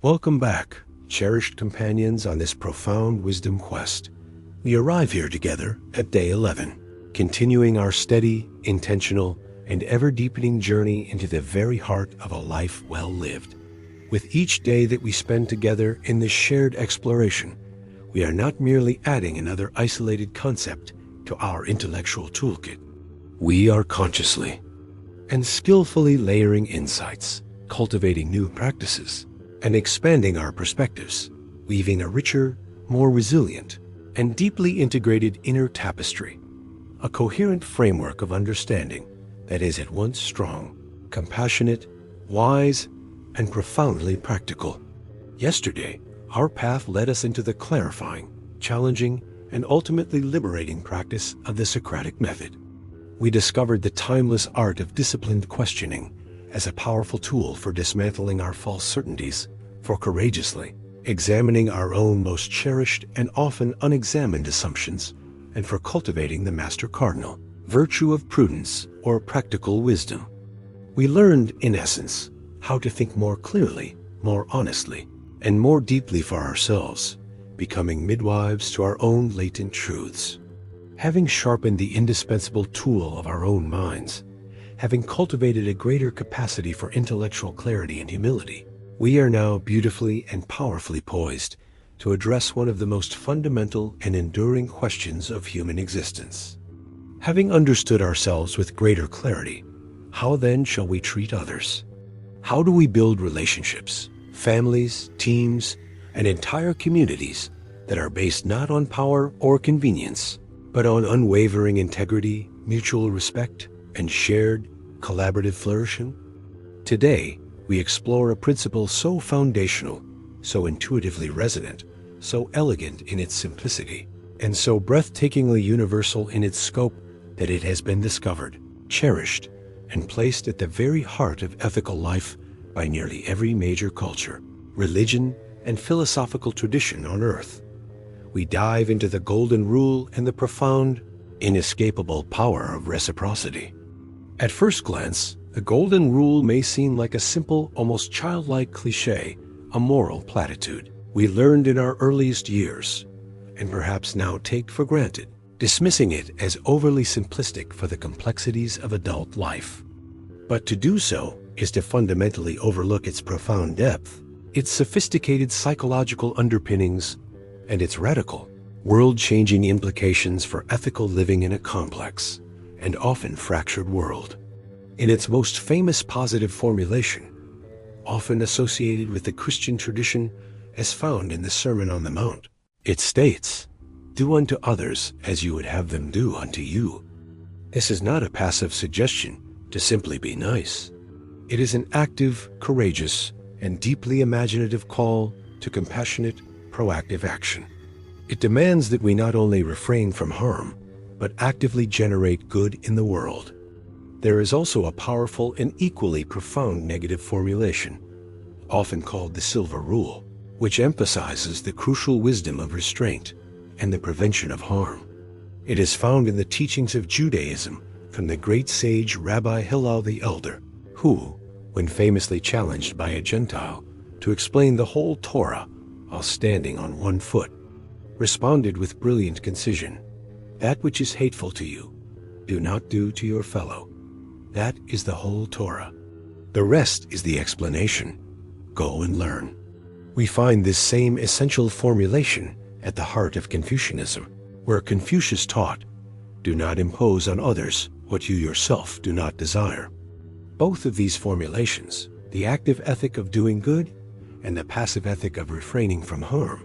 Welcome back, cherished companions on this profound wisdom quest. We arrive here together at day 11, continuing our steady, intentional, and ever-deepening journey into the very heart of a life well lived. With each day that we spend together in this shared exploration, we are not merely adding another isolated concept to our intellectual toolkit. We are consciously and skillfully layering insights, cultivating new practices, and expanding our perspectives, weaving a richer, more resilient, and deeply integrated inner tapestry, a coherent framework of understanding that is at once strong, compassionate, wise, and profoundly practical. Yesterday, our path led us into the clarifying, challenging, and ultimately liberating practice of the Socratic Method. We discovered the timeless art of disciplined questioning as a powerful tool for dismantling our false certainties, for courageously examining our own most cherished and often unexamined assumptions, and for cultivating the master cardinal virtue of prudence or practical wisdom. We learned, in essence, how to think more clearly, more honestly, and more deeply for ourselves, becoming midwives to our own latent truths. Having sharpened the indispensable tool of our own minds, having cultivated a greater capacity for intellectual clarity and humility, we are now beautifully and powerfully poised to address one of the most fundamental and enduring questions of human existence. Having understood ourselves with greater clarity, how then shall we treat others? How do we build relationships, families, teams, and entire communities that are based not on power or convenience, but on unwavering integrity, mutual respect, and shared, collaborative flourishing? Today, we explore a principle so foundational, so intuitively resonant, so elegant in its simplicity, and so breathtakingly universal in its scope that it has been discovered, cherished, and placed at the very heart of ethical life by nearly every major culture, religion, and philosophical tradition on Earth. We dive into the golden rule and the profound, inescapable power of reciprocity. At first glance, the golden rule may seem like a simple, almost childlike cliché, a moral platitude we learned in our earliest years, and perhaps now take for granted, dismissing it as overly simplistic for the complexities of adult life. But to do so is to fundamentally overlook its profound depth, its sophisticated psychological underpinnings, and its radical, world-changing implications for ethical living in a complex and often fractured world. In its most famous positive formulation, often associated with the Christian tradition as found in the Sermon on the Mount, it states, "Do unto others as you would have them do unto you." This is not a passive suggestion to simply be nice. It is an active, courageous, and deeply imaginative call to compassionate, proactive action. It demands that we not only refrain from harm, but actively generate good in the world. There is also a powerful and equally profound negative formulation, often called the Silver Rule, which emphasizes the crucial wisdom of restraint and the prevention of harm. It is found in the teachings of Judaism from the great sage Rabbi Hillel the Elder, who, when famously challenged by a Gentile to explain the whole Torah while standing on one foot, responded with brilliant concision, "That which is hateful to you, do not do to your fellow. That is the whole Torah. The rest is the explanation. Go and learn." We find this same essential formulation at the heart of Confucianism, where Confucius taught, "Do not impose on others what you yourself do not desire." Both of these formulations, the active ethic of doing good and the passive ethic of refraining from harm,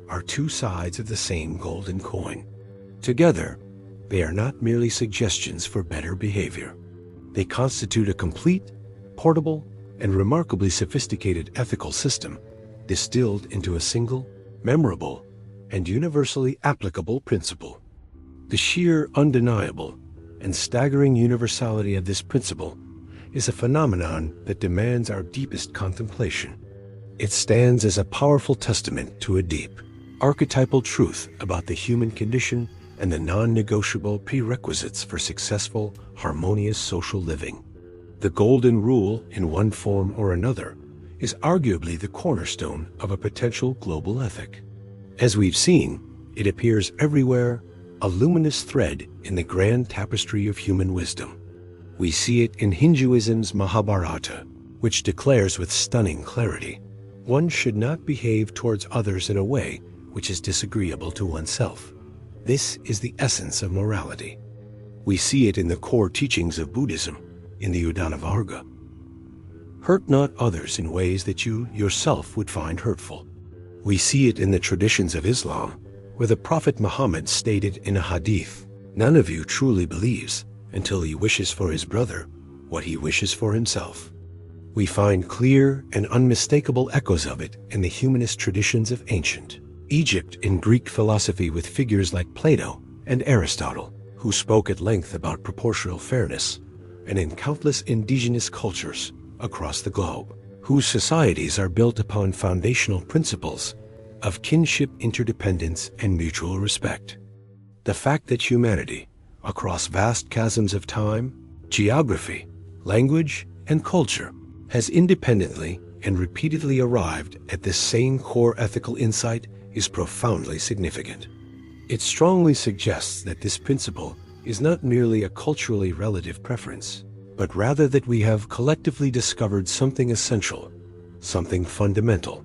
are two sides of the same golden coin. Together, they are not merely suggestions for better behavior. They constitute a complete, portable, and remarkably sophisticated ethical system distilled into a single, memorable, and universally applicable principle. The sheer, undeniable, and staggering universality of this principle is a phenomenon that demands our deepest contemplation. It stands as a powerful testament to a deep, archetypal truth about the human condition and the non-negotiable prerequisites for successful, harmonious social living. The golden rule, in one form or another, is arguably the cornerstone of a potential global ethic. As we've seen, it appears everywhere, a luminous thread in the grand tapestry of human wisdom. We see it in Hinduism's Mahabharata, which declares with stunning clarity, one should not behave towards others in a way which is disagreeable to oneself. This is the essence of morality. We see it in the core teachings of Buddhism, in the Udana Varga. Hurt not others in ways that you yourself would find hurtful. We see it in the traditions of Islam, where the Prophet Muhammad stated in a hadith, "None of you truly believes until he wishes for his brother what he wishes for himself." We find clear and unmistakable echoes of it in the humanist traditions of ancient Egypt and Greek philosophy, with figures like Plato and Aristotle, who spoke at length about proportional fairness, and in countless indigenous cultures across the globe, whose societies are built upon foundational principles of kinship, interdependence, and mutual respect. The fact that humanity, across vast chasms of time, geography, language, and culture, has independently and repeatedly arrived at this same core ethical insight is profoundly significant. It strongly suggests that this principle is not merely a culturally relative preference, but rather that we have collectively discovered something essential, something fundamental,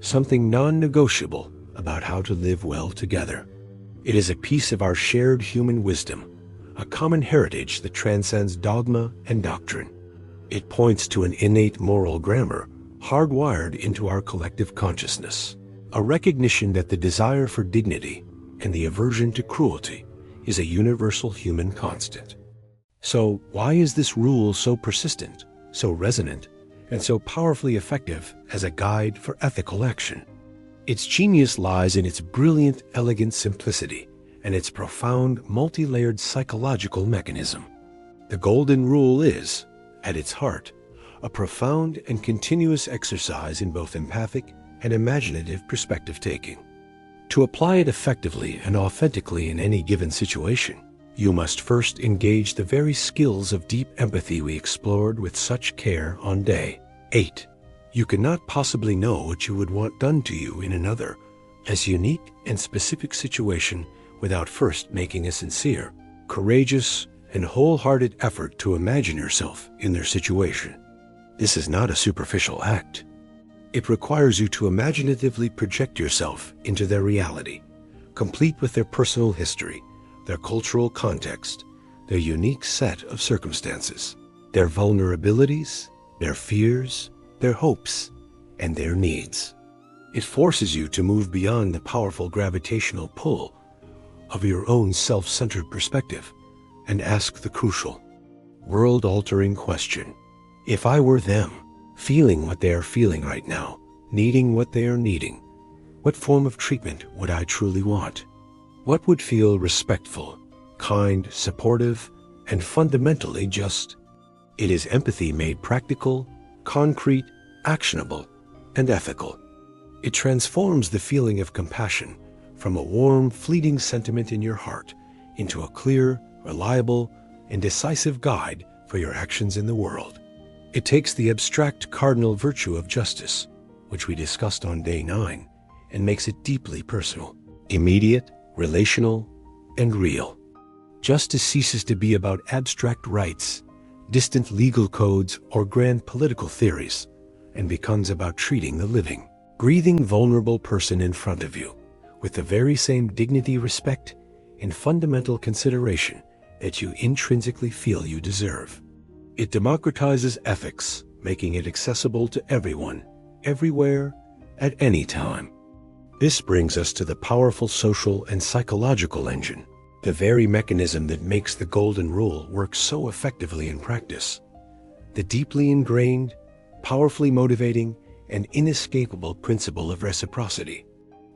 something non-negotiable about how to live well together. It is a piece of our shared human wisdom, a common heritage that transcends dogma and doctrine. It points to an innate moral grammar hardwired into our collective consciousness, a recognition that the desire for dignity and the aversion to cruelty is a universal human constant. So why is this rule so persistent, so resonant, and so powerfully effective as a guide for ethical action? Its genius lies in its brilliant, elegant simplicity and its profound, multi-layered psychological mechanism. The Golden Rule is, at its heart, a profound and continuous exercise in both empathic and imaginative perspective-taking. To apply it effectively and authentically in any given situation, you must first engage the very skills of deep empathy we explored with such care on day 8. You cannot possibly know what you would want done to you in another, as unique and specific situation, without first making a sincere, courageous, and wholehearted effort to imagine yourself in their situation. This is not a superficial act. It requires you to imaginatively project yourself into their reality, complete with their personal history, their cultural context, their unique set of circumstances, their vulnerabilities, their fears, their hopes, and their needs. It forces you to move beyond the powerful gravitational pull of your own self-centered perspective and ask the crucial, world-altering question: if I were them, feeling what they are feeling right now, needing what they are needing, what form of treatment would I truly want? What would feel respectful, kind, supportive, and fundamentally just? It is empathy made practical, concrete, actionable, and ethical. It transforms the feeling of compassion from a warm, fleeting sentiment in your heart into a clear, reliable, and decisive guide for your actions in the world. It takes the abstract cardinal virtue of justice, which we discussed on day 9, and makes it deeply personal, immediate, relational, and real. Justice ceases to be about abstract rights, distant legal codes, or grand political theories, and becomes about treating the living, breathing, vulnerable person in front of you with the very same dignity, respect, and fundamental consideration that you intrinsically feel you deserve. It democratizes ethics, making it accessible to everyone, everywhere, at any time. This brings us to the powerful social and psychological engine, the very mechanism that makes the Golden Rule work so effectively in practice. The deeply ingrained, powerfully motivating, and inescapable principle of reciprocity.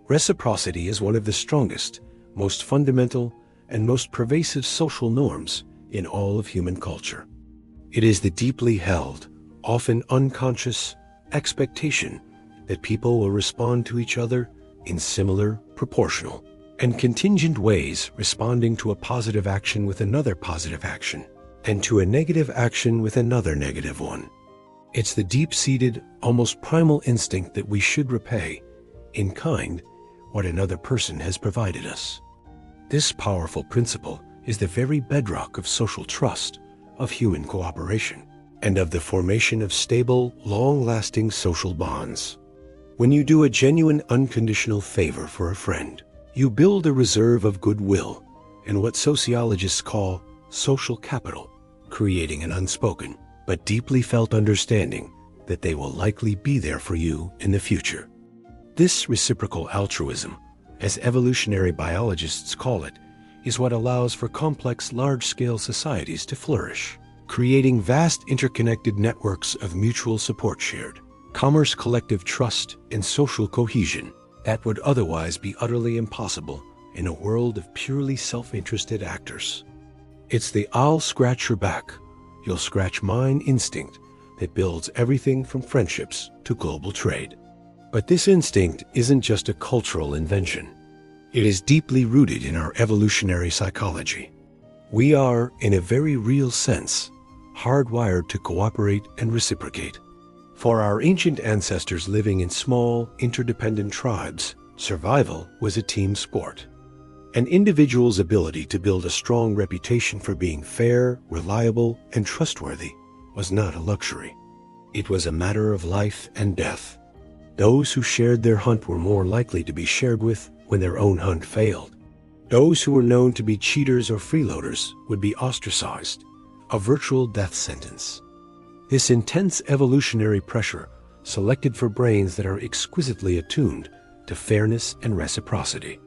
Reciprocity is one of the strongest, most fundamental, and most pervasive social norms in all of human culture. It is the deeply held, often unconscious, expectation that people will respond to each other in similar, proportional, and contingent ways, responding to a positive action with another positive action, and to a negative action with another negative one. It's the deep-seated, almost primal instinct that we should repay, in kind, what another person has provided us. This powerful principle is the very bedrock of social trust, of human cooperation, and of the formation of stable, long-lasting social bonds. When you do a genuine, unconditional favor for a friend, you build a reserve of goodwill and what sociologists call social capital, creating an unspoken but deeply felt understanding that they will likely be there for you in the future. This reciprocal altruism, as evolutionary biologists call it, is what allows for complex, large-scale societies to flourish, creating vast interconnected networks of mutual support shared, commerce, collective trust, and social cohesion that would otherwise be utterly impossible in a world of purely self-interested actors. It's the "I'll scratch your back, you'll scratch mine" instinct that builds everything from friendships to global trade. But this instinct isn't just a cultural invention. It is deeply rooted in our evolutionary psychology. We are, in a very real sense, hardwired to cooperate and reciprocate. For our ancient ancestors living in small, interdependent tribes, survival was a team sport. An individual's ability to build a strong reputation for being fair, reliable, and trustworthy was not a luxury. It was a matter of life and death. Those who shared their hunt were more likely to be shared with when their own hunt failed. Those who were known to be cheaters or freeloaders would be ostracized, a virtual death sentence. This intense evolutionary pressure selected for brains that are exquisitely attuned to fairness and reciprocity.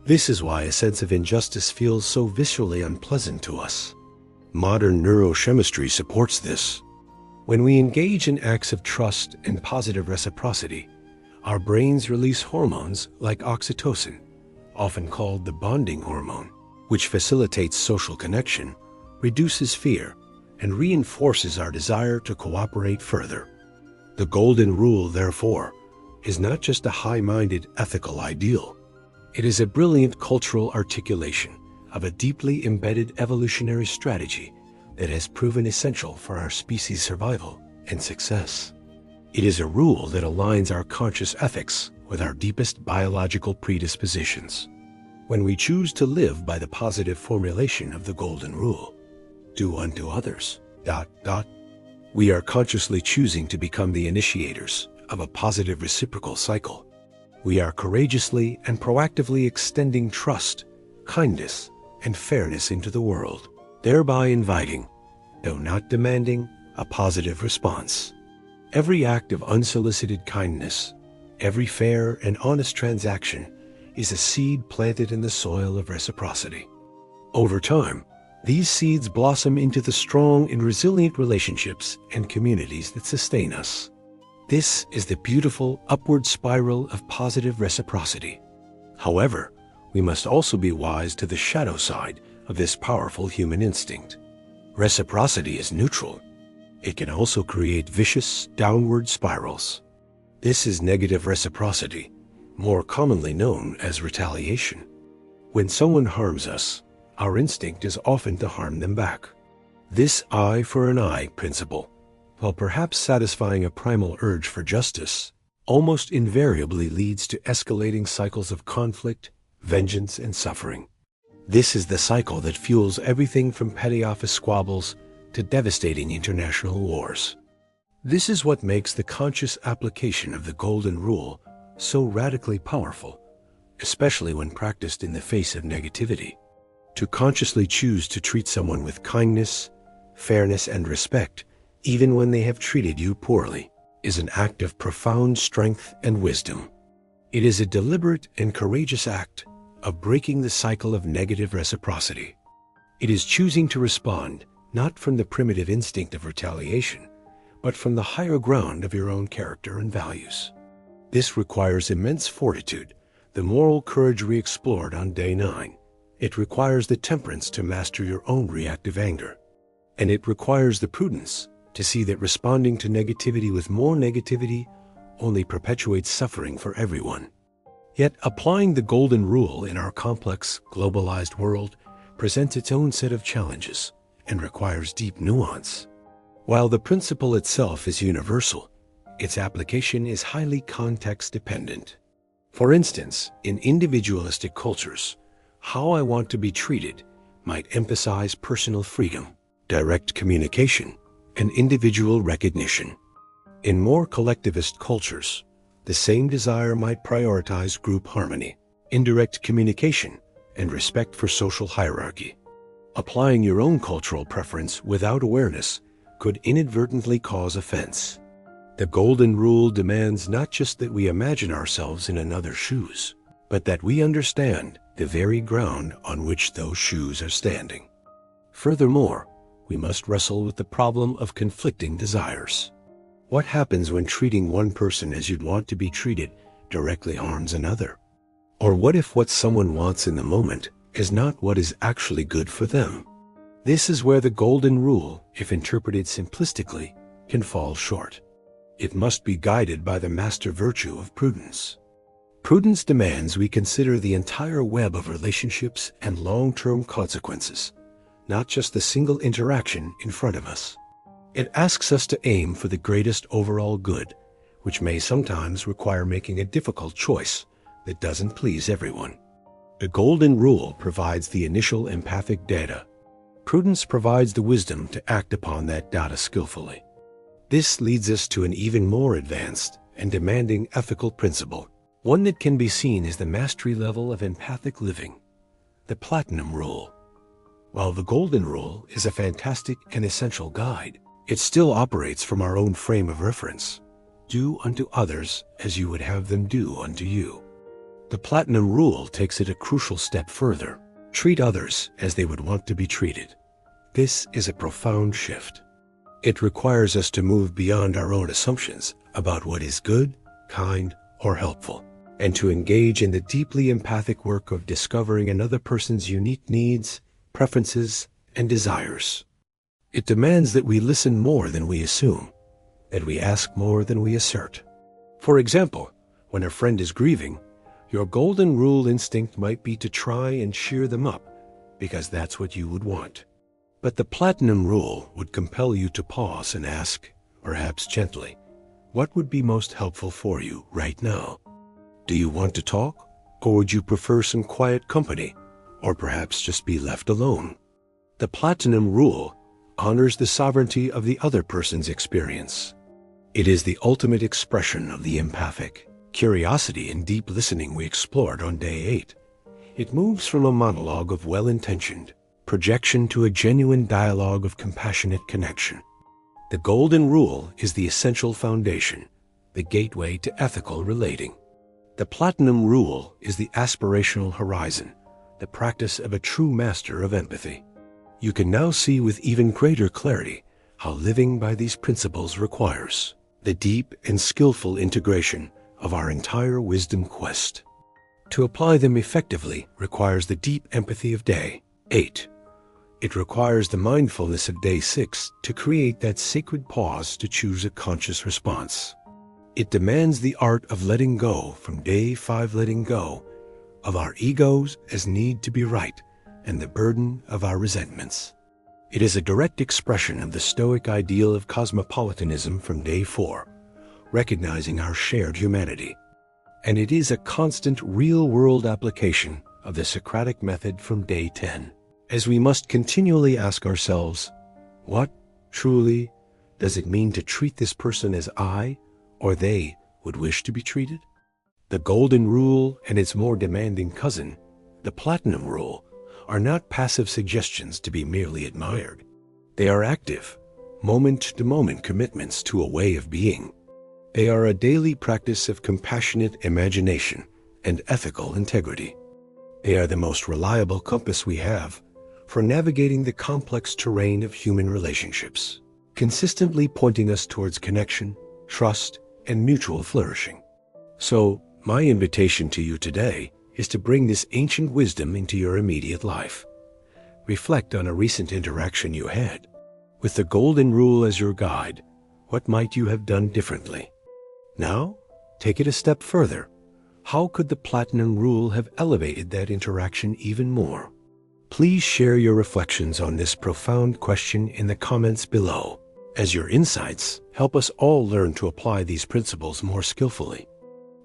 This is why a sense of injustice feels so viscerally unpleasant to us. Modern neurochemistry supports this. When we engage in acts of trust and positive reciprocity, our brains release hormones like oxytocin, often called the bonding hormone, which facilitates social connection, reduces fear, and reinforces our desire to cooperate further. The golden rule, therefore, is not just a high-minded ethical ideal. It is a brilliant cultural articulation of a deeply embedded evolutionary strategy that has proven essential for our species' survival and success. It is a rule that aligns our conscious ethics with our deepest biological predispositions. When we choose to live by the positive formulation of the golden rule, do unto others, ... we are consciously choosing to become the initiators of a positive reciprocal cycle. We are courageously and proactively extending trust, kindness, and fairness into the world, thereby inviting, though not demanding, a positive response. Every act of unsolicited kindness, every fair and honest transaction is a seed planted in the soil of reciprocity. Over time, these seeds blossom into the strong and resilient relationships and communities that sustain us. This is the beautiful upward spiral of positive reciprocity. However, we must also be wise to the shadow side of this powerful human instinct. Reciprocity is neutral. It can also create vicious, downward spirals. This is negative reciprocity, more commonly known as retaliation. When someone harms us, our instinct is often to harm them back. This eye for an eye principle, while perhaps satisfying a primal urge for justice, almost invariably leads to escalating cycles of conflict, vengeance, and suffering. This is the cycle that fuels everything from petty office squabbles to devastating international wars. This is what makes the conscious application of the golden rule so radically powerful, especially when practiced in the face of negativity. To consciously choose to treat someone with kindness, fairness, and respect, even when they have treated you poorly, is an act of profound strength and wisdom. It is a deliberate and courageous act of breaking the cycle of negative reciprocity. It is choosing to respond not from the primitive instinct of retaliation, but from the higher ground of your own character and values. This requires immense fortitude, the moral courage we explored on day 9. It requires the temperance to master your own reactive anger. And it requires the prudence to see that responding to negativity with more negativity only perpetuates suffering for everyone. Yet applying the golden rule in our complex, globalized world presents its own set of challenges and requires deep nuance. While the principle itself is universal, its application is highly context-dependent. For instance, in individualistic cultures, how I want to be treated might emphasize personal freedom, direct communication, and individual recognition. In more collectivist cultures, the same desire might prioritize group harmony, indirect communication, and respect for social hierarchy. Applying your own cultural preference without awareness could inadvertently cause offense. The Golden Rule demands not just that we imagine ourselves in another's shoes, but that we understand the very ground on which those shoes are standing. Furthermore, we must wrestle with the problem of conflicting desires. What happens when treating one person as you'd want to be treated directly harms another? Or what if what someone wants in the moment is not what is actually good for them? This is where the Golden Rule, if interpreted simplistically, can fall short. It must be guided by the master virtue of prudence. Prudence demands we consider the entire web of relationships and long-term consequences, not just the single interaction in front of us. It asks us to aim for the greatest overall good, which may sometimes require making a difficult choice that doesn't please everyone. The Golden Rule provides the initial empathic data. Prudence provides the wisdom to act upon that data skillfully. This leads us to an even more advanced and demanding ethical principle, one that can be seen as the mastery level of empathic living, the Platinum Rule. While the Golden Rule is a fantastic and essential guide, it still operates from our own frame of reference. Do unto others as you would have them do unto you. The Platinum Rule takes it a crucial step further. Treat others as they would want to be treated. This is a profound shift. It requires us to move beyond our own assumptions about what is good, kind, or helpful, and to engage in the deeply empathic work of discovering another person's unique needs, preferences, and desires. It demands that we listen more than we assume, that we ask more than we assert. For example, when a friend is grieving, your Golden Rule instinct might be to try and cheer them up, because that's what you would want. But the Platinum Rule would compel you to pause and ask, perhaps gently, what would be most helpful for you right now? Do you want to talk, or would you prefer some quiet company, or perhaps just be left alone? The Platinum Rule honors the sovereignty of the other person's experience. It is the ultimate expression of the empathic curiosity and deep listening we explored on day 8. It moves from a monologue of well-intentioned projection to a genuine dialogue of compassionate connection. The Golden Rule is the essential foundation, the gateway to ethical relating. The Platinum Rule is the aspirational horizon, the practice of a true master of empathy. You can now see with even greater clarity how living by these principles requires the deep and skillful integration of our entire wisdom quest. To apply them effectively requires the deep empathy of day 8. It requires the mindfulness of day 6 to create that sacred pause to choose a conscious response. It demands the art of letting go from day 5, letting go of our egos as need to be right and the burden of our resentments. It is a direct expression of the Stoic ideal of cosmopolitanism from day 4, recognizing our shared humanity. And it is a constant real-world application of the Socratic Method from day 10, as we must continually ask ourselves, what, truly, does it mean to treat this person as I or they would wish to be treated? The Golden Rule and its more demanding cousin, the Platinum Rule, are not passive suggestions to be merely admired. They are active, moment-to-moment commitments to a way of being. They are a daily practice of compassionate imagination and ethical integrity. They are the most reliable compass we have for navigating the complex terrain of human relationships, consistently pointing us towards connection, trust, and mutual flourishing. So, my invitation to you today is to bring this ancient wisdom into your immediate life. Reflect on a recent interaction you had. With the Golden Rule as your guide, what might you have done differently? Now, take it a step further. How could the Platinum Rule have elevated that interaction even more? Please share your reflections on this profound question in the comments below. as your insights help us all learn to apply these principles more skillfully.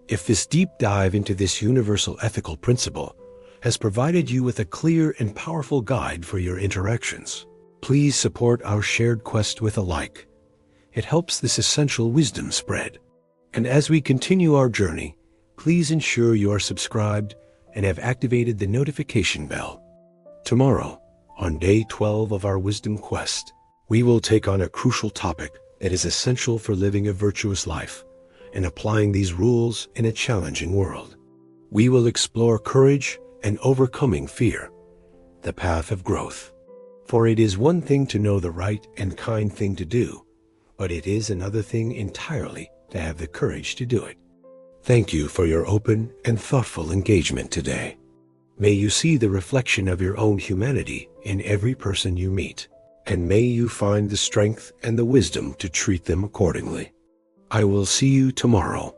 If this deep dive into this universal ethical principle has provided you with a clear and powerful guide for your interactions, please support our shared quest with a like. It helps this essential wisdom spread. And as we continue our journey, please ensure you are subscribed and have activated the notification bell. Tomorrow, on day 12 of our wisdom quest, we will take on a crucial topic that is essential for living a virtuous life and applying these rules in a challenging world. We will explore courage and overcoming fear, the path of growth. For it is one thing to know the right and kind thing to do, but it is another thing entirely to have the courage to do it. Thank you for your open and thoughtful engagement today. May you see the reflection of your own humanity in every person you meet, and may you find the strength and the wisdom to treat them accordingly. I will see you tomorrow.